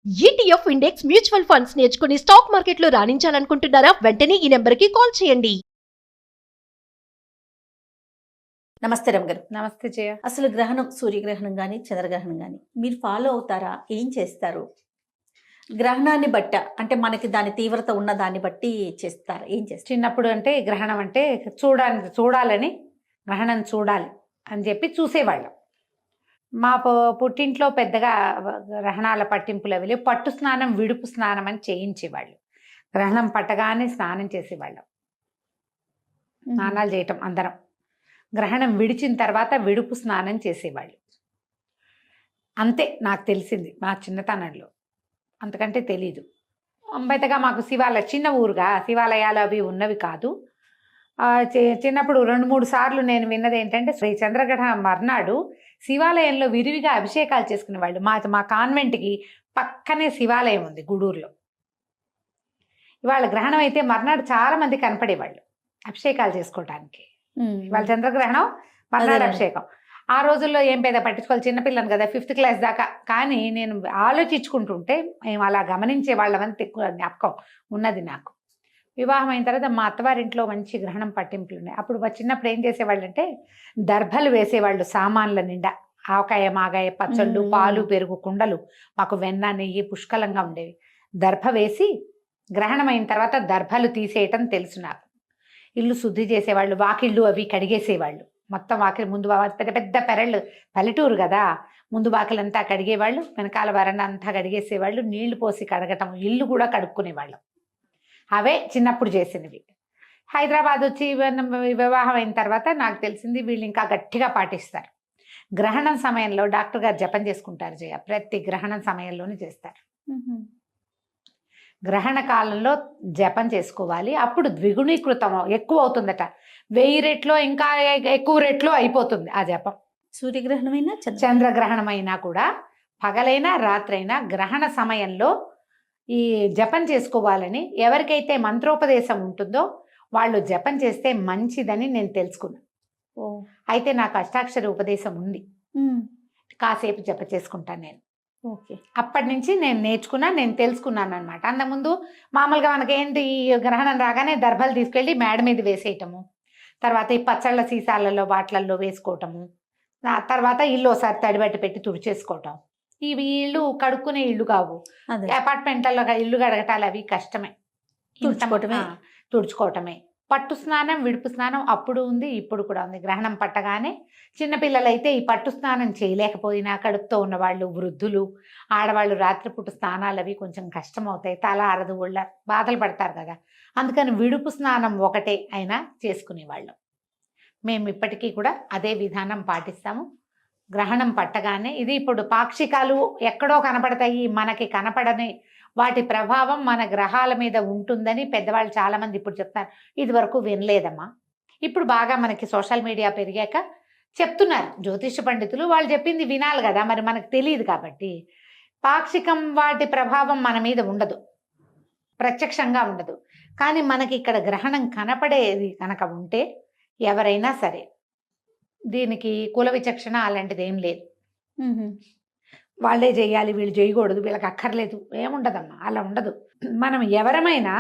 ETF index mutual funds నేర్చుకుని stock మార్కెట్లో రాణించాలనుకుంటున్నారా? వెంటనే ఈ నెంబర్కి కాల్ చేయండి. నమస్తే రమ్ గారు. నమస్తే జయ. అసలు గ్రహణం, సూర్యగ్రహణం కానీ చంద్రగ్రహణం కానీ మీరు ఫాలో అవుతారా? ఏం చేస్తారు? గ్రహణాన్ని బట్ట అంటే మనకి దాని తీవ్రత ఉన్న దాన్ని బట్టి చేస్తారా? ఏం చేస్తారు? చిన్నప్పుడు అంటే గ్రహణం అంటే చూడాలని గ్రహణం చూడాలి అని చెప్పి చూసేవాళ్ళం. మా పుట్టింట్లో పెద్దగా గ్రహణాల పట్టింపులు అవి లేవు. పట్టు స్నానం, విడుపు స్నానం అని చేయించేవాళ్ళు. గ్రహణం పట్టగానే స్నానం చేసేవాళ్ళం. స్నానాలు చేయటం అందరం. గ్రహణం విడిచిన తర్వాత విడుపు స్నానం చేసేవాళ్ళు. అంతే నాకు తెలిసింది మా చిన్నతనంలో. అంతకంటే తెలీదు. పెద్దగా మాకు చిన్న ఊరుగా శివాలయాలు అవి ఉన్నవి కాదు. చిన్నప్పుడు 2-3 సార్లు నేను విన్నది ఏంటంటే, శ్రీ చంద్రగ్రహణం మర్నాడు శివాలయంలో విరివిగా అభిషేకాలు చేసుకునేవాళ్ళు. మా కాన్వెంట్కి పక్కనే శివాలయం ఉంది గూడూరులో. ఇవాళ గ్రహణం అయితే మర్నాడు చాలా మంది కనపడేవాళ్ళు అభిషేకాలు చేసుకోవటానికి. ఇవాళ చంద్రగ్రహణం, మర్నాడు అభిషేకం. ఆ రోజుల్లో ఏం పెద్ద పట్టించుకోవాలి, చిన్నపిల్లని కదా, 5th క్లాస్ దాకా. కానీ నేను ఆలోచించుకుంటుంటే మేము అలా గమనించే వాళ్ళమని ఎక్కువ జ్ఞాపకం ఉన్నది నాకు. వివాహం అయిన తర్వాత మా అత్తవారింట్లో మంచి గ్రహణం పట్టింపులు ఉన్నాయి. అప్పుడు చిన్నప్పుడు ఏం చేసేవాళ్ళు అంటే, దర్భలు వేసేవాళ్ళు సామాన్ల నిండా. ఆవకాయ, మాగాయ, పచ్చళ్ళు, పాలు, పెరుగు, కుండలు. మాకు వెన్న, నెయ్యి పుష్కలంగా ఉండేవి. దర్భ వేసి గ్రహణం అయిన తర్వాత దర్భలు తీసేయటం తెలుసు నాకు. ఇల్లు శుద్ధి చేసేవాళ్ళు, వాకిళ్ళు అవి కడిగేసేవాళ్ళు. మొత్తం వాకిలి ముందు పెద్ద పెద్ద పెరళ్ళు, పల్లెటూరు కదా, ముందు వాకిలంతా కడిగేవాళ్ళు, వెనకాల వరండా అంతా కడిగేసేవాళ్ళు. నీళ్లు పోసి కడగటం, ఇల్లు కూడా కడుక్కునేవాళ్ళం. అవే చిన్నప్పుడు చేసినవి. హైదరాబాద్ వచ్చి వివాహం అయిన తర్వాత నాకు తెలిసింది వీళ్ళు ఇంకా గట్టిగా పాటిస్తారు. గ్రహణం సమయంలో డాక్టర్ గారు జపం చేసుకుంటారు జయ. ప్రతి గ్రహణం సమయంలోనే చేస్తారు. గ్రహణ కాలంలో జపం చేసుకోవాలి. అప్పుడు ద్విగుణీకృతం ఎక్కువ అవుతుందట. 1000 రెట్లో ఇంకా ఎక్కువ రెట్లో అయిపోతుంది ఆ జపం. సూర్యగ్రహణమైనా చంద్రగ్రహణమైనా కూడా పగలైనా రాత్రైనా గ్రహణ సమయంలో ఈ జపం చేసుకోవాలని ఎవరికైతే మంత్రోపదేశం ఉంటుందో వాళ్ళు జపం చేస్తే మంచిదని నేను తెలుసుకున్నాను. అయితే నాకు అష్టాక్షరి ఉపదేశం ఉంది. కాసేపు జప చేసుకుంటాను నేను. ఓకే. అప్పటి నుంచి నేను తెలుసుకున్నాను అనమాట. అంతకుముందు మామూలుగా మనకేంటి, ఈ గ్రహణం రాగానే దర్భలు తీసుకెళ్ళి మేడ మీద వేసేయటము, తర్వాత ఈ పచ్చళ్ళ సీసాలలో వాటిలలో వేసుకోవటము, తర్వాత ఇల్లు ఒకసారి తడిబట్టి పెట్టి తుడిచేసుకోవటం. ఇవి ఇల్లు కడుక్కునే ఇల్లు కావు. అపార్ట్మెంట్లలో ఇల్లు కడగటాలు అవి కష్టమే. తుడుచుకోవటమే. పట్టు స్నానం, విడుపు స్నానం అప్పుడు ఉంది, ఇప్పుడు కూడా ఉంది. గ్రహణం పట్టగానే చిన్నపిల్లలైతే ఈ పట్టు స్నానం చేయలేకపోయినా, కడుపుతో ఉన్నవాళ్ళు, వృద్ధులు, ఆడవాళ్ళు రాత్రిపూట స్నానాలు అవి కొంచెం కష్టం అవుతాయి. తల అరదు, ఒళ్ళ బాధలు పడతారు కదా. అందుకని విడుపు స్నానం ఒకటే అయినా చేసుకునేవాళ్ళం. మేము ఇప్పటికీ కూడా అదే విధానం పాటిస్తాము. గ్రహణం పట్టగానే ఇది ఇప్పుడు పాక్షికాలు ఎక్కడో కనపడతాయి, మనకి కనపడని వాటి ప్రభావం మన గ్రహాల మీద ఉంటుందని పెద్దవాళ్ళు చాలామంది ఇప్పుడు చెప్తారు. ఇది వరకు వినలేదమ్మా. ఇప్పుడు బాగా మనకి సోషల్ మీడియా పెరిగాక చెప్తున్నారు జ్యోతిష పండితులు. వాళ్ళు చెప్పింది వినాలి కదా, మరి మనకు తెలియదు కాబట్టి. పాక్షికం వాటి ప్రభావం మన మీద ఉండదు, ప్రత్యక్షంగా ఉండదు. కానీ మనకి ఇక్కడ గ్రహణం కనపడేది కనుక ఉంటే ఎవరైనా సరే దీనికి కుల విచక్షణ అలాంటిది ఏం లేదు. వాళ్ళే చేయాలి, వీళ్ళు చేయకూడదు, వీళ్ళకి అక్కర్లేదు, ఏముండదమ్మా. అలా ఉండదు. మనం ఎవరమైనా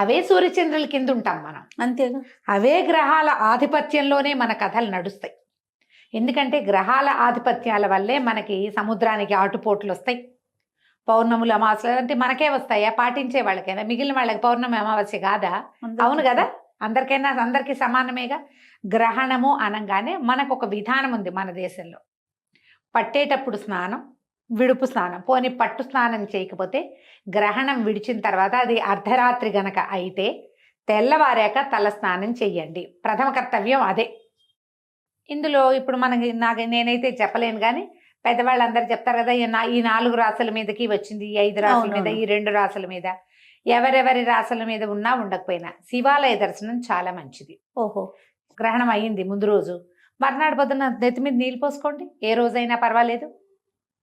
అవే సూర్యచంద్రుల కింద ఉంటాం మనం, అంతేగా. అవే గ్రహాల ఆధిపత్యంలోనే మన కథలు నడుస్తాయి. ఎందుకంటే గ్రహాల ఆధిపత్యాల వల్లే మనకి సముద్రానికి ఆటుపోట్లు వస్తాయి. పౌర్ణములు, అమావాస్యలు అంటే మనకే వస్తాయా? పాటించే వాళ్ళకైనా, మిగిలిన వాళ్ళకి పౌర్ణమి అమావాస్య కాదా? అవును కదా, అందరికీ సమానమేగా. గ్రహణము అనగానే మనకు ఒక విధానం ఉంది మన దేశంలో. పట్టేటప్పుడు స్నానం, విడుపు స్నానం. పోనీ పట్టు స్నానం చేయకపోతే గ్రహణం విడిచిన తర్వాత అది అర్ధరాత్రి గనక అయితే తెల్లవారాక తల స్నానం చెయ్యండి. ప్రథమ కర్తవ్యం అదే. ఇందులో ఇప్పుడు నేనైతే చెప్పలేను, కానీ పెద్దవాళ్ళందరూ చెప్తారు కదా, ఈ 4 రాసుల మీదకి వచ్చింది, ఈ 5 రాసుల మీద, ఈ 2 రాసుల మీద. ఎవరెవరి రాసుల మీద ఉన్నా ఉండకపోయినా శివాలయ దర్శనం చాలా మంచిది. గ్రహణం అయ్యింది ముందు రోజు, మర్నాడు పొద్దున్న నెత్తి మీద నీళ్ళు పోసుకోండి. ఏ రోజైనా పర్వాలేదు.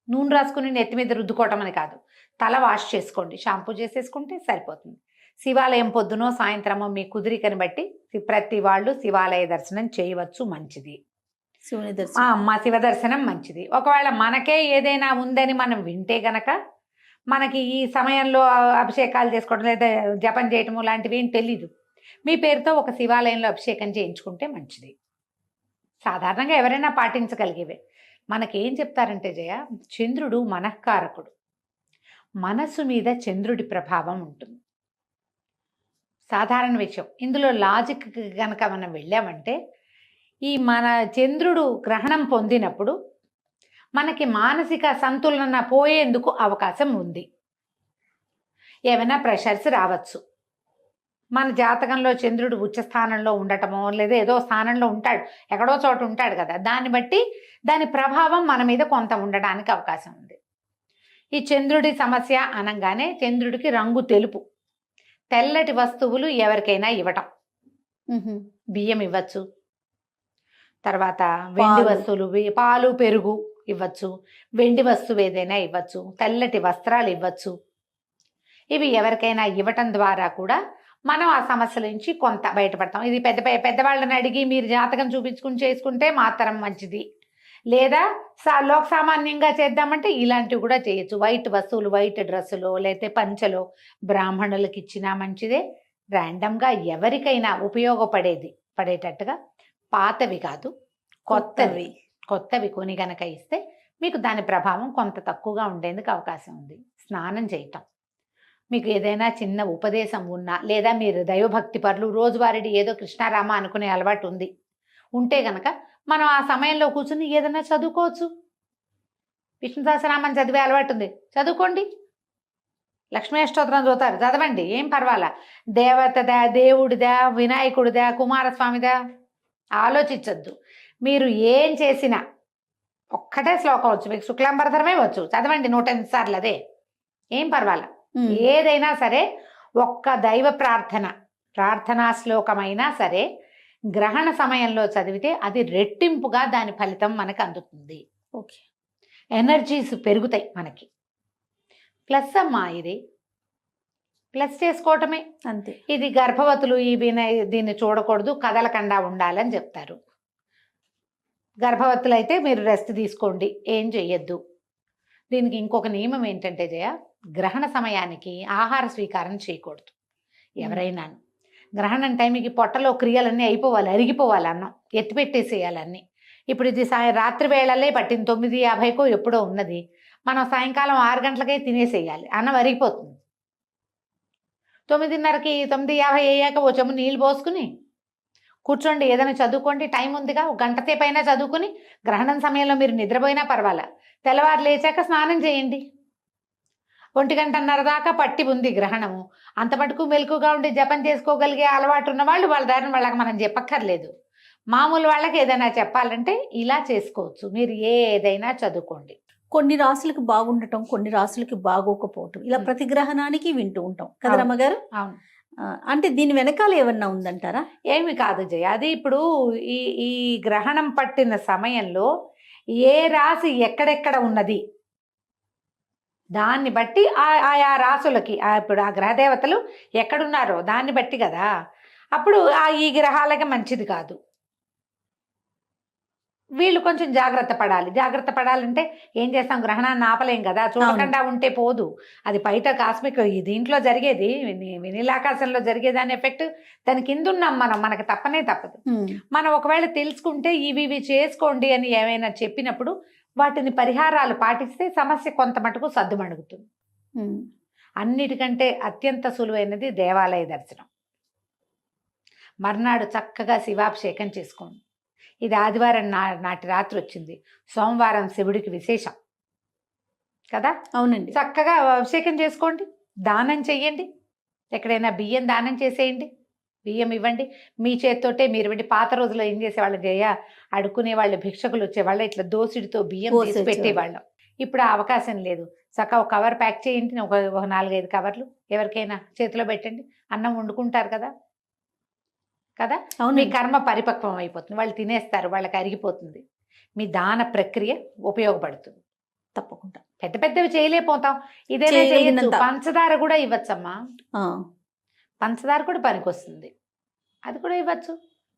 నూనె రాసుకుని నెత్తి మీద రుద్దుకోవటం అని కాదు, తల వాష్ చేసుకోండి, షాంపూ చేసేసుకుంటే సరిపోతుంది. శివాలయం పొద్దునో సాయంత్రమో మీ కుదిరికని బట్టి ప్రతి వాళ్ళు శివాలయ దర్శనం చేయవచ్చు, మంచిది. శివుని దర్శనం. అమ్మ శివ దర్శనం మంచిది. ఒకవేళ మనకే ఏదైనా ఉందని మనం వింటే గనక మనకి ఈ సమయంలో అభిషేకాలు చేసుకోవడం లేదా జపం చేయటము లాంటివి ఏం తెలీదు, మీ పేరుతో ఒక శివాలయంలో అభిషేకం చేయించుకుంటే మంచిది. సాధారణంగా ఎవరైనా పాటించగలిగేవే. మనకేం చెప్తారంటే జయ, చంద్రుడు మనఃకారకుడు, మనస్సు మీద చంద్రుడి ప్రభావం ఉంటుంది. సాధారణ విషయం. ఇందులో లాజిక్ కనుక మనం వెళ్ళామంటే, ఈ మన చంద్రుడు గ్రహణం పొందినప్పుడు మనకి మానసిక సంతులన పోయేందుకు అవకాశం ఉంది. ఏమైనా ప్రెషర్స్ రావచ్చు. మన జాతకంలో చంద్రుడు ఉచ్చ స్థానంలో ఉండటమో లేదా ఏదో స్థానంలో ఉంటాడు, ఎక్కడో చోట ఉంటాడు కదా, దాన్ని బట్టి దాని ప్రభావం మన మీద కొంత ఉండడానికి అవకాశం ఉంది. ఈ చంద్రుడి సమస్య అనగానే చంద్రుడికి రంగు తెలుపు. తెల్లటి వస్తువులు ఎవరికైనా ఇవ్వటం, బియ్యం ఇవ్వచ్చు, తర్వాత వెండి వస్తువులు, పాలు పెరుగు ఇవ్వచ్చు, వెండి వస్తువు ఏదైనా ఇవ్వచ్చు, తెల్లటి వస్త్రాలు ఇవ్వచ్చు. ఇవి ఎవరికైనా ఇవ్వటం ద్వారా కూడా మనం ఆ సమస్యల నుంచి కొంత బయటపడతాం. ఇది పెద్దవాళ్ళని అడిగి మీరు జాతకం చూపించుకుని చేసుకుంటే మాత్రం మంచిది. లేదా లోక సామాన్యంగా చేద్దామంటే ఇలాంటివి కూడా చేయొచ్చు. వైట్ వస్తువులు, వైట్ డ్రెస్సులో లేకపోతే పంచలో బ్రాహ్మణులకు ఇచ్చినా మంచిదే. ర్యాండమ్గా ఎవరికైనా పడేటట్టుగా పాతవి కాదు, కొత్తవి కొని గనక ఇస్తే మీకు దాని ప్రభావం కొంత తక్కువగా ఉండేందుకు అవకాశం ఉంది. స్నానం చేయటం, మీకు ఏదైనా చిన్న ఉపదేశం ఉన్నా లేదా మీరు దైవభక్తి పరులు రోజువారీ ఏదో కృష్ణారామ అనుకునే అలవాటు ఉంటే గనక మనం ఆ సమయంలో కూర్చుని ఏదైనా చదువుకోవచ్చు. విష్ణు సహస్రనామం చదివే అలవాటు ఉంది, చదువుకోండి. లక్ష్మీ అష్టోత్తరం చదువుతారు, చదవండి, ఏం పర్వాలా. దేవతదా, దేవుడిదా, వినాయకుడిదా, కుమారస్వామిదా ఆలోచించద్దు. మీరు ఏం చేసినా ఒక్కటే శ్లోకం వచ్చు, మీకు శుక్లాంబరధరమే వచ్చు, చదవండి 108 సార్లు, అదే ఏం పర్వాలా. ఏదైనా సరే ఒక్క దైవ ప్రార్థనా శ్లోకమైనా సరే గ్రహణ సమయంలో చదివితే అది రెట్టింపుగా దాని ఫలితం మనకు అందుతుంది. ఓకే, ఎనర్జీస్ పెరుగుతాయి మనకి. ప్లస్ అమ్మా, ఇది ప్లస్ చేసుకోవటమే అంతే. ఇది గర్భవతులు దీన్ని చూడకూడదు, కదలకుండా ఉండాలని చెప్తారు. గర్భవతులు అయితే మీరు రెస్ట్ తీసుకోండి, ఏం చెయ్యొద్దు. దీనికి ఇంకొక నియమం ఏంటంటే జయ, గ్రహణ సమయానికి ఆహార స్వీకారం చేయకూడదు ఎవరైనా. గ్రహణం టైంకి పొట్టలో క్రియలన్నీ అయిపోవాలి, అరిగిపోవాలి, అన్నం ఎత్తిపెట్టేసేయాలన్నీ. ఇప్పుడు ఇది రాత్రి వేళలే పట్టింది, 9:50కో ఎప్పుడో ఉన్నది, మనం సాయంకాలం 6 గంటలకే తినేసేయాలి, అన్నం అరిగిపోతుంది. 9:30కి 9:50 అయ్యాక ఓ చెమ్ము నీళ్ళు పోసుకుని కూర్చోండి, ఏదైనా చదువుకోండి, టైం ఉందిగా, ఒక గంట సేపు అయినా చదువుకుని. గ్రహణం సమయంలో మీరు నిద్రపోయినా పర్వాలా, తెల్లవారు లేచాక స్నానం చేయండి. 1:30 దాకా పట్టి ఉంది గ్రహణము, అంత మటుకు మెలకుగా ఉండి జపం చేసుకోగలిగే అలవాటు ఉన్న వాళ్ళు వాళ్ళ దారిని వాళ్ళకి మనం చెప్పక్కర్లేదు. మామూలు వాళ్ళకి ఏదైనా చెప్పాలంటే ఇలా చేసుకోవచ్చు. మీరు ఏదైనా చదువుకోండి. కొన్ని రాసులకు బాగుండటం, కొన్ని రాసులకి బాగోకపోవటం, ఇలా ప్రతి గ్రహణానికి వింటూ ఉంటాం కదా రమ్మగారు. అవును. అంటే దీని వెనకాల ఏమన్నా ఉందంటారా? ఏమి కాదు జయ, అది ఇప్పుడు ఈ గ్రహణం పట్టిన సమయంలో ఏ రాశి ఎక్కడెక్కడ ఉన్నది దాన్ని బట్టి ఆయా రాసులకి ఇప్పుడు ఆ గ్రహదేవతలు ఎక్కడున్నారో దాన్ని బట్టి కదా. అప్పుడు ఈ గ్రహాలకి మంచిది కాదు, వీళ్ళు కొంచెం జాగ్రత్త పడాలంటే ఏం చేస్తాం, గ్రహణాన్ని ఆపలేం కదా, చూడకుండా ఉంటే పోదు. అది బయట కాస్మిక్ దీంట్లో జరిగేది, వినీలాకాశంలో జరిగేదాని ఎఫెక్ట్ దాని కింద ఉన్నాం మనకు తప్పదు. మనం ఒకవేళ తెలుసుకుంటే ఇవి చేసుకోండి అని ఏమైనా చెప్పినప్పుడు వాటిని పరిహారాలు పాటిస్తే సమస్య కొంత మటుకు సద్దుమణుగుతుంది. అన్నిటికంటే అత్యంత సులువైనది దేవాలయ దర్శనం. మర్నాడు చక్కగా శివాభిషేకం చేసుకోండి. ఇది ఆదివారం నాటి రాత్రి వచ్చింది, సోమవారం శివుడికి విశేషం కదా. అవునండి. చక్కగా అభిషేకం చేసుకోండి, దానం చెయ్యండి, ఎక్కడైనా బియ్యం దానం చేసేయండి, బియ్యం ఇవ్వండి మీ చేతితోటే. మీరు ఇవ్వండి. పాత రోజుల్లో ఏం చేసేవాళ్ళు జయ, అడుక్కునే వాళ్ళు, భిక్షకులు వచ్చేవాళ్ళు, ఇట్లా దోసిడితో బియ్యం తీసి పెట్టేవాళ్ళం. ఇప్పుడు ఆ అవకాశం లేదు. చక్కగా ఒక కవర్ ప్యాక్ చేయండి, ఒక 4-5 కవర్లు ఎవరికైనా చేతిలో పెట్టండి, అన్నం వండుకుంటారు కదా. మీ కర్మ పరిపక్వం అయిపోతుంది, వాళ్ళు తినేస్తారు, వాళ్ళకి అరిగిపోతుంది. మీ దాన ప్రక్రియ ఉపయోగపడుతుంది తప్పకుండా. పెద్దవి చేయలేకపోతాం, ఇదేనా చేయొచ్చు. పంచదార కూడా ఇవ్వచ్చమ్మా, పంచదార కూడా పనికొస్తుంది, అది కూడా ఇవ్వచ్చు.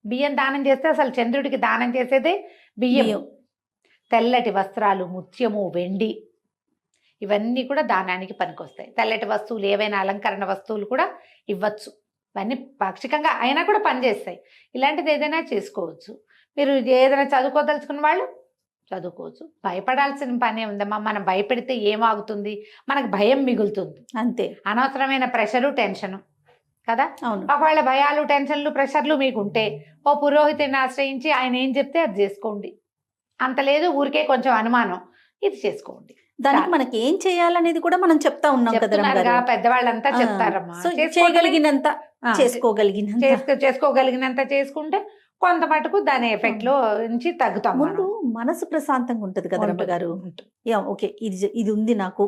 బియ్యం దానం చేస్తే అసలు చంద్రుడికి దానం చేసేదే బియ్యం. బియ్యం. తెల్లటి వస్త్రాలు, ముత్యము, వెండి ఇవన్నీ కూడా దానానికి పనికొస్తాయి. తెల్లటి వస్తువులు ఏవైనా అలంకరణ వస్తువులు కూడా ఇవ్వచ్చు. ఇవన్నీ పాక్షికంగా అయినా కూడా పనిచేస్తాయి. ఇలాంటిది ఏదైనా చేసుకోవచ్చు. మీరు ఏదైనా చదువుకోదలుచుకున్న వాళ్ళు చదువుకోవచ్చు. భయపడాల్సిన పనే ఉందమ్మా. మనం భయపెడితే ఏమాగుతుంది? మనకు భయం మిగులుతుంది. అంతే. అనవసరమైన ప్రెషరు, టెన్షను కదా. అవును. ఒకవేళ భయాలు, టెన్షన్లు, ప్రెషర్లు మీకుంటే ఓ పురోహితుడిని ఆశ్రయించి ఆయన ఏం చెప్తే అది చేసుకోండి. అంత లేదు ఊరికే కొంచెం అనుమానం, ఇది చేసుకోండి. దానికి మనకి ఏం చేయాలనేది కూడా మనం చెప్తా ఉన్నాం కదా చెప్తున్నారుగా, పెద్దవాళ్ళంతా చెప్తారమ్మా. సో చేసుకోవడమే. చేయగలిగినంత ఆ, చేసుకోగలిగినంత. చేసుకోగలిగినంత చేసుకుంటే కొంత మటుకు దాని ఎఫెక్ట్ లో నుంచి తగ్గుతాం. ముందు మనసు ప్రశాంతంగా ఉంటది కదా రమ్మగారు. ఓకే, ఇది ఉంది నాకు,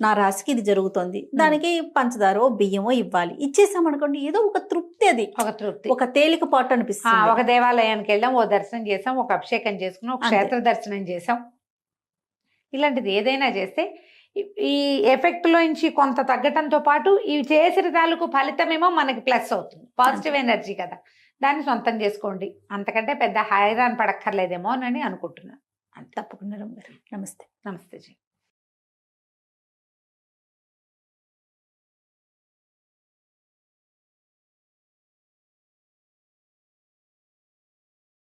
నా రాశికి ఇది జరుగుతోంది, దానికి పంచదారో బియ్యమో ఇవ్వాలి, ఇచ్చేసామనుకోండి ఏదో ఒక తృప్తి, అది ఒక తృప్తి, ఒక తేలికపాటు అనిపిస్తుంది. ఒక దేవాలయానికి వెళ్ళాం, ఓ దర్శనం చేసాం, ఒక అభిషేకం చేసుకున్నాం, ఒక క్షేత్ర దర్శనం చేసాం. ఇలాంటిది ఏదైనా చేస్తే ఈ ఎఫెక్ట్ లో నుంచి కొంత తగ్గటంతో పాటు ఈ చేసిన తాలూకు ఫలితమేమో మనకి ప్లస్ అవుతుంది. పాజిటివ్ ఎనర్జీ కదా, దాన్ని సొంతం చేసుకోండి. అంతకంటే పెద్ద హైరాన్ పడక్కర్లేదేమో అని అనుకుంటున్నాను. తప్పకుండా రమ్మగారు. నమస్తే. నమస్తే జీ.